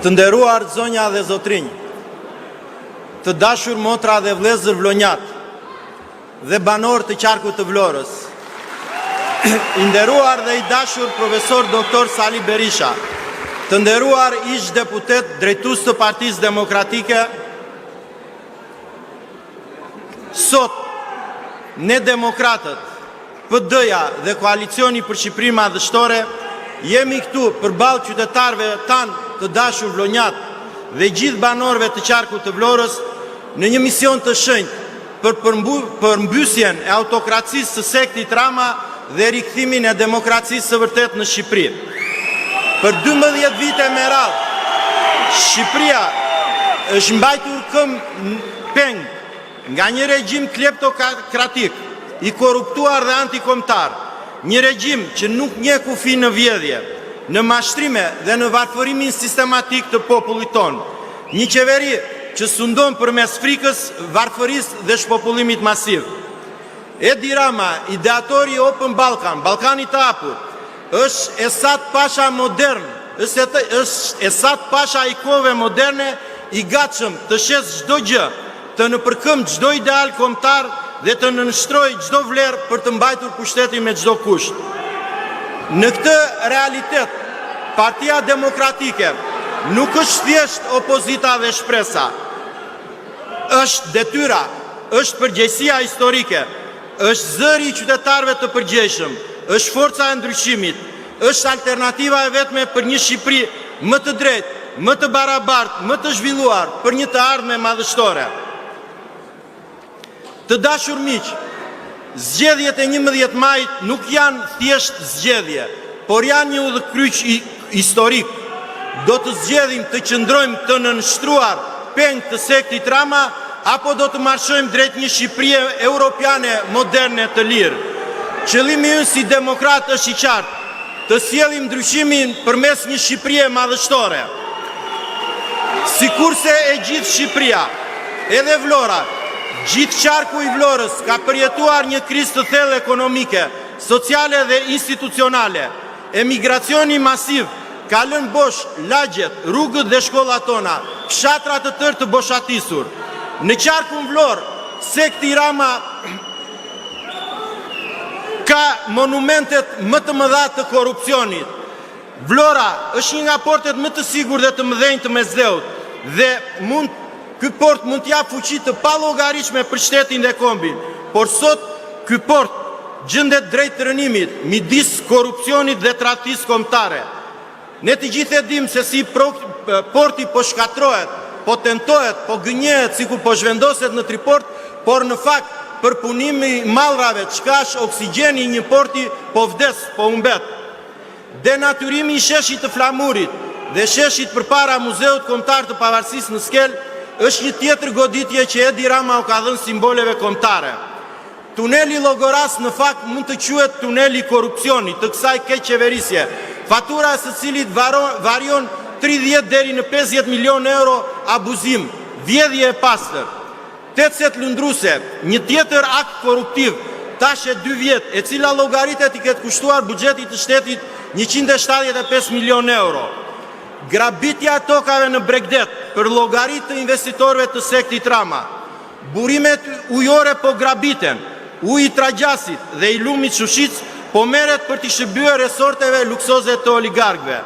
Të nderuar zonja dhe zotrinj, të dashur motra dhe vëllezër vlonjat dhe banor të qarkut të Vlorës, i nderuar dhe i dashur profesor doktor Sali Berisha, të nderuar ish deputet drejtues të Partisë Demokratike, sot ne demokratët, PD-ja dhe koalicioni për Shqipërinë Madhështore jemi këtu përballë qytetarëve tanë të dashur vlonjat dhe gjithë banorëve të qarkut të Vlorës në një mision të shenjtë për përmbysjen e autokracisë së sektit Rama dhe rikthimin e demokracisë së vërtet në Shqipëri. Për 12 vite me radhë, Shqipëria është mbajtur peng nga një regjim kleptokratik, i korruptuar dhe antikombëtar, një regjim që nuk njeh kufi në vjedhje, në mashtrime dhe në varfërimin sistematik të popullit tonë, një qeveri që sundon përmes frikës, varfërisë dhe shpopullimit masiv. Edi Rama, ideatori i Open Balkan, Ballkanit të hapur, është Esat Pasha modern, është Esat Pasha i kohëve moderne, i gatshëm të shes çdo gjë, të nëpërkëmbë çdo ideal kombëtar dhe të nënshtrojë çdo vlerë për të mbajtur pushtetin me çdo kusht. Në këtë realitet, Partia Demokratike nuk është thjesht opozita dhe shpresa. Është detyra, është përgjegjësia historike, është zëri i qytetarëve të përgjegjshëm, është forca e ndryshimit, është alternativa e vetme për një Shqipëri më të drejtë, më të barabartë, më të zhvilluar, për një të ardhme madhështore. Të dashur miq, zgjedhjet e 11 majit nuk janë thjesht zgjedhje, por janë një udhëkryq historik. Do të zgjedhim të qëndrojmë të nënshtruar peng të sektit Rama, apo do të marshojmë drejt një Shqipërie europiane moderne të lirë. Qëllimi ynë si demokrat është i qartë, të sjellim ndryshimin përmes një Shqipërie madhështore. Sikurse e gjithë Shqipëria, edhe Vlora, gjithë qarku i Vlorës ka përjetuar një krizë të thellë ekonomike, sociale dhe institucionale. Emigracioni masiv ka lënë bosh lagjet, rrugët dhe shkollat tona, fshatra të tërë të boshatisur. Në qarkun Vlorë, sekti Rama ka monumentet më të mëdha të korrupsionit. Vlora është një nga portet më të sigurt dhe të mëdhenj të Mesdheut dhe ky port mund t'jap fuqi të pallogaritshme për shtetin dhe kombin, por sot ky port gjendet drejt rënimit midis korrupsionit dhe tradhtisë kombëtare. Ne të gjithë e dimë se si porti po shkatrohet, po tentohet, po gënjehet, sikur po zhvendoset në triport, por në fakt për punimi mallrave, çka është oksigjeni i një porti, po vdes, po humbet. Denatyrimi i sheshit të Flamurit dhe sheshit përpara Muzeut Kombëtar të Pavarësisë në Skel është një tjetër goditje që Edi Rama u ka dhënë simboleve kombëtare. Tuneli Llogoras në fakt mund të quhet tuneli korrupsionit të kësaj keqeverisje, fatura e së cilit varion 30 deri në 50 milion euro abuzim, vjedhje e pastër. Tetëset lundruse, një tjetër akt korruptiv, tash e 2 vjet, e cila llogaritet i ketë kushtuar buxhetit të shtetit 175 milion euro. Grabitja tokave në Bregdet për llogarit të investitorëve të sektit Rama. Burimet ujore po grabiten, uji i Tragjasit dhe i lumit Shushit po merret për t'i shërbyer resorteve luksoze të oligarkëve.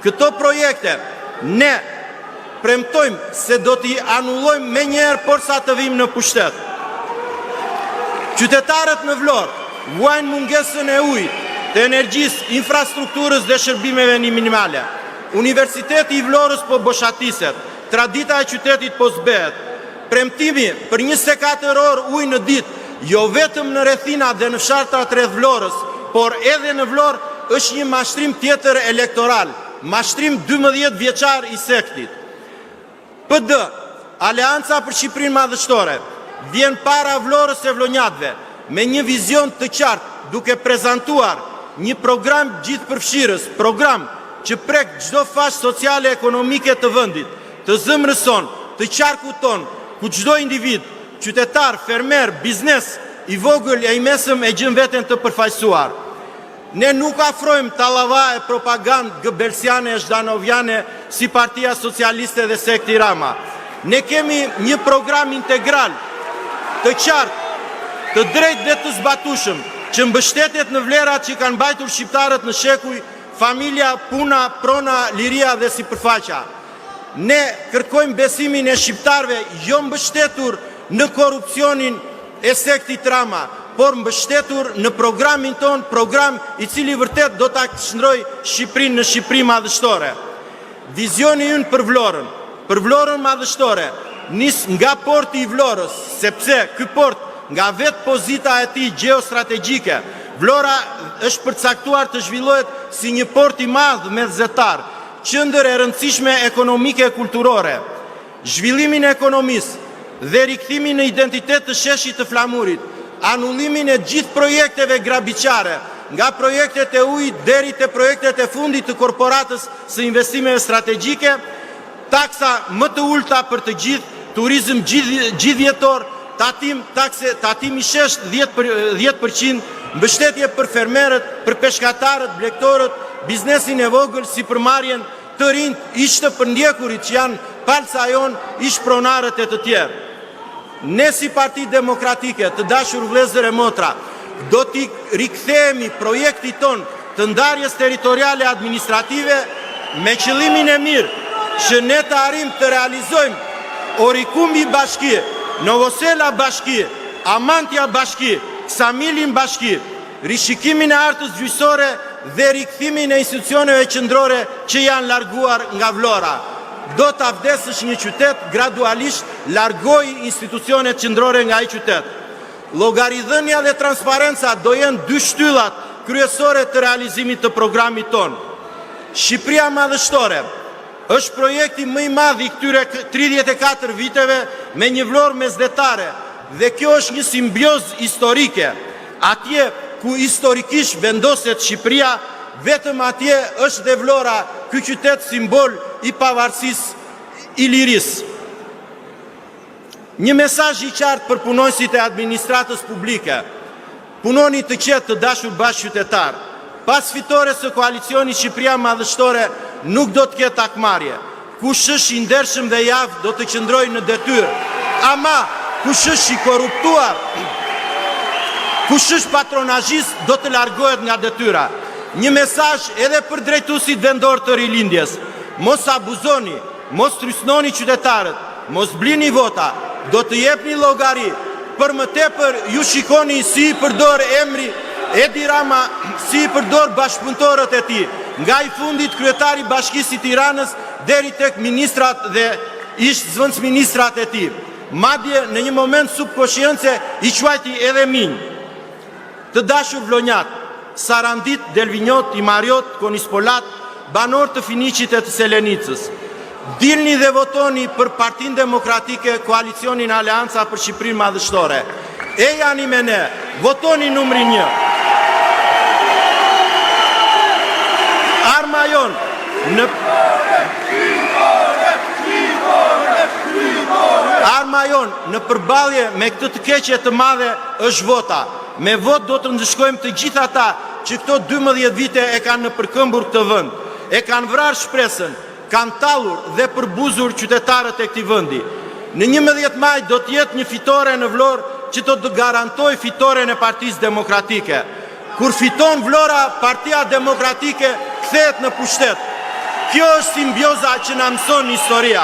Këto projekte ne premtojmë se do t'i anullojmë menjëherë porsa të vim në pushtet. Qytetarët në Vlorë vuajnë mungesën e ujit, të energjisë, infrastrukturës dhe shërbimeve minimale. Universiteti i Vlorës po boshatiset, tradita e qytetit po zbehet. Premtimi për 24 orë ujë në ditë, jo vetëm në rrethina dhe në fshatrat rreth Vlorës, por edhe në Vlorë është një mashtrim tjetër elektoral, mashtrim 12 vjeçar i sektit. PD, Aleanca për Shqipërinë Madhështore, vjen para Vlorës e vlonjatëve me një vizion të qartë, duke prezantuar një program gjithëpërfshirës, program që prek çdo fashë sociale ekonomike të vendit, të zemrës sonë, të qarkut tonë, ku çdo individ, qytetar, fermer, biznes, i vogël e i mesëm e gjën veten të përfaqësuar. Ne nuk afrojmë talava e propagandë gëbelsiane e zhdanoviane si Partia Socialiste dhe Sekti Rama. Ne kemi një program integral të qartë, të drejtë dhe të zbatushëm, që mbështetet në vlerat që kanë mbajtur shqiptarët në shekuj, familja, puna, prona, liria dhe sipërfaqja. Ne kërkojmë besimin e shqiptarëve jo mbështetur në korupcionin e Sektit Rama, por mbështetur në programin ton, program i cili vërtet do ta çndroj Shqipërinë në Shqipëri madhështore. Vizioni ynë për Vlorën madhështore, nis nga porti i Vlorës, sepse ky port nga vetë pozita e tij gjeostrategjike, Vlora është përcaktuar të zhvillohet si një port i madh mesdhetar, qendër e rëndësishme ekonomike e kulturore. Zhvillimin e ekonomisë dhe rikthimin në identitet të sheshit të flamurit, anullimin e gjithë projekteve grabiqare, nga projektet e ujit deri te projektet e fundit të korporatës së investimeve strategjike, taksa më të ulta për të gjithë, turizëm gjithjetor, tatim i shesh 10%, mbështetje për fermerët, për peshkatarët, blegtorët, biznesin e vogël, sipërmarrjen të rinj, ish të përndjekurit që janë palca jon, ish pronarët e të tjerë. Ne si Parti Demokratike, të dashur vëllezër e motra, do t'i rikthehemi projektit ton të ndarjes territoriale administrative me qëllimin e mirë që ne të arrim të realizojmë Orikumbi bashki, Novosela bashki, Amantia bashki, Ksamilin bashki, rishikimin e artës gjyqësore dhe rikthimin e institucioneve qendrore që janë larguar nga Vlora. Do të vdesësh një qytet, gradualisht largoj institucionet qendrore nga ai qytet. Llogaridhënia dhe transparenca do jenë dy shtyllat kryesore të realizimit të programit ton. Shqipëria madhështore është projekti më i madh i këtyre 34 viteve me një Vlorë mesdhetare, dhe kjo është një simbiozë historike. Atje ku historikisht vendoset Shqipëria, vetëm atje është dhe Vlora, ky qytet simbol i pavarësisë, i lirisë. Një mesazh i qartë për punonësit e administratës publike. Punoni të qetë, të dashur bashkëqytetar. Pas fitores së koalicioni Shqipëria madhështore nuk do të ketë akmarrje. Kush është i ndershëm dhe i aftë do të qëndrojë në detyrë. Ama kush është i korruptuar, kush është patronazhist, do të largohet nga detyra. Një mesazh edhe për drejtuesit vendor të rilindjes. Mos abuzoni, mos trysnoni qytetarët, mos blini vota, do të jepni llogari. Për më tepër ju shikoni si i përdor emri Edi Rama, si i përdor bashkëpunëtorët e tij, nga i fundit kryetari i Bashkisë së Tiranës deri tek ministrat dhe ish zëvendësministrat e tij. Madje në një moment subkonscience i quajti edhe minj. Të dashur vlonjat, Sarandit, Delvinjot, Imariot, Konispolat, banor të Finiqit e të Selenicës. Dilni dhe votoni për Partinë Demokratike, koalicionin Aleanca për Shqipërinë Madhështore. E jani me ne, votoni numri 1. Arma jon në Arma jon në përballje me këtë të keqe të madhe është vota. Me vot do të ndëshkojmë të gjithë ata që këto 12 vite e kanë në përkëmbur këtë vend, e kanë vrarë shpresën, kanë tallur dhe përbuzur qytetarët e këtij vendi. Në 11 maj do të jetë një fitore në Vlorë që do të garantoj fitoren e Partisë Demokratike. Kur fiton Vlora, Partia Demokratike kthehet në pushtet. Kjo është simbioza që na mëson historia.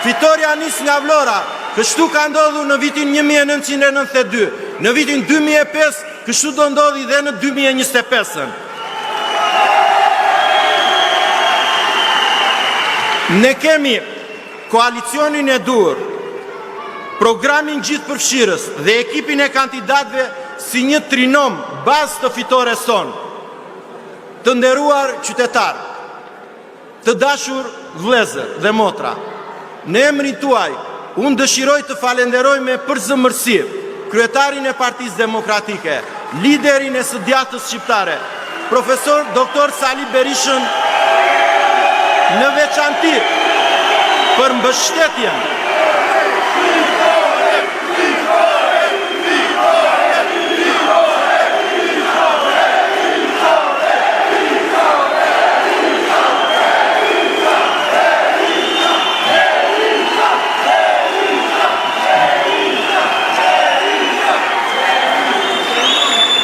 Fitoria nis nga Vlora, kështu ka ndodhur në vitin 1992, në vitin 2005, kështu do ndodhi dhe në 2025. Ne kemi koalicionin e dur, programin gjithëpërfshirës dhe ekipin e kandidatëve si një trinom bazë të fitores tonë. Të nderuar qytetar, të dashur vëllezër dhe motra, në emrin tuaj, unë dëshiroj të falenderoj me përzemërsi kryetarin e Partisë Demokratike, liderin e së djathtës shqiptare, profesor Dr. Sali Berishën, në veçanti për mbështetjen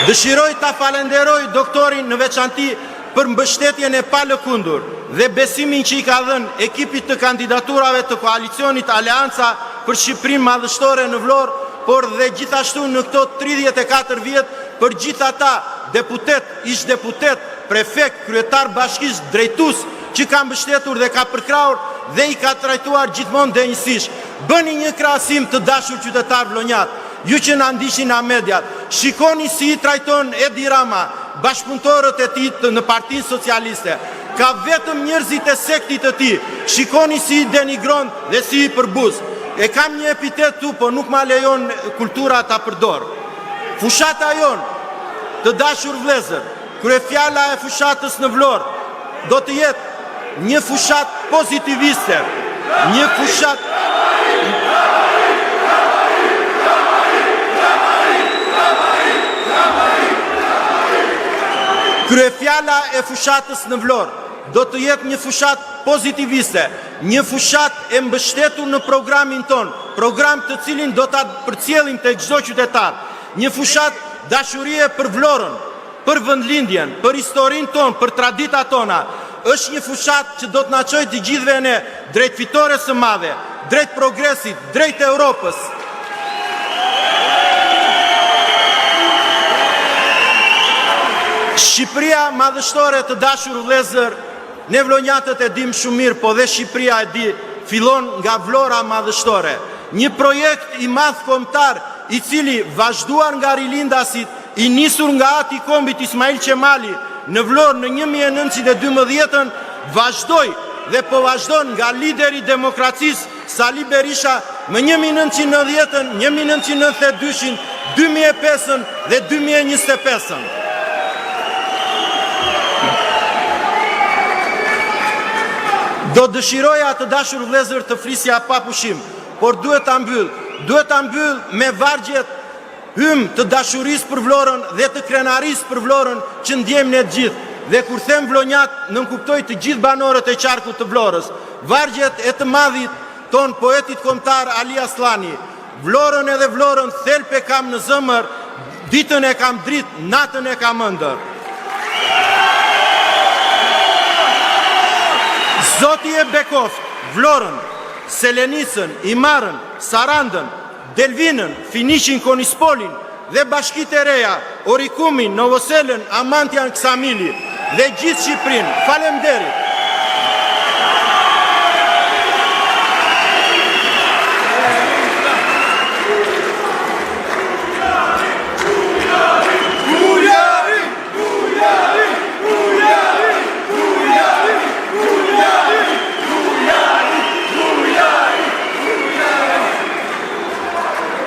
Dëshiroj ta falenderoj doktorin në veçanti për mbështetjen e palëkundur dhe besimin që i ka dhënë ekipit të kandidaturave të koalicionit Aleanca për Shqipërinë Madhështore në Vlorë, por dhe gjithashtu në këto 34 vjet për gjithë ata deputet, ish deputet, prefekt, kryetar bashkisht, drejtues që ka mbështetur dhe ka përkrahur dhe i ka trajtuar gjithmonë denjësisht. Bëni një krahasim të dashur qytetar vlonjat, ju që na ndiqni nga mediat, shikoni si i trajton Edi Rama bashkëpunëtorët e tij në Partinë Socialiste. Ka vetëm njerëzit e sektit të tij. Shikoni si i denigron dhe si i përbuz. E kam një epitet tu, po nuk ma lejon kultura ta përdor. Fushata jon, të dashur vëllezër, kryefjala e fushatës në Vlorë do të jetë një fushat pozitiviste, një fushat Kryefjala e fushatës në Vlorë do të jetë një fushat pozitiviste, një fushat e mbështetur në programin ton, program të cilin do ta përcjellim tek çdo qytetar, një fushat dashurie për Vlorën, për vendlindjen, për historinë ton, për traditat tona. Është një fushat që do të na çojë të gjithëve ne drejt fitores së madhe, drejt progresit, drejt Europës. Shqipëria Madhështore, të dashur vëllezër, ne vlonjatët e dim shumë mirë, po dhe Shqipëria e di, fillon nga Vlora Madhështore. Një projekt i madh kombëtar i cili vazhduar nga rilindasit, i nisur nga ati kombit Ismail Qemali në Vlorë në 1912, vazhdoi dhe po vazhdon nga lideri demokracisë Sali Berisha më 1990, 1992, 2005 dhe 2025. Do dëshiroja të dashur vëllezër të flisja pa pushim, por duhet ta mbyll me vargjet hym të dashurisë për Vlorën dhe të krenarisë për Vlorën që ndjejmë ne gjithë. Dhe kur them vlonjat, nënkuptoj të gjithë banorët e qarkut të Vlorës. Vargjet e të madhit ton poetit kombëtar Ali Aslani. Vlorën edhe Vlorën thelp e kam në zemër, ditën e kam dritë, natën e kam ëndër. Zoti e bekoft Vlorën, Selenisën, Imarën, Sarandën, Delvinën, Finishin, Konispolin dhe bashkitë e reja, Orikumin, Novoselën, Amantian, Ksamili dhe gjithë Shqipërinë. Faleminderit.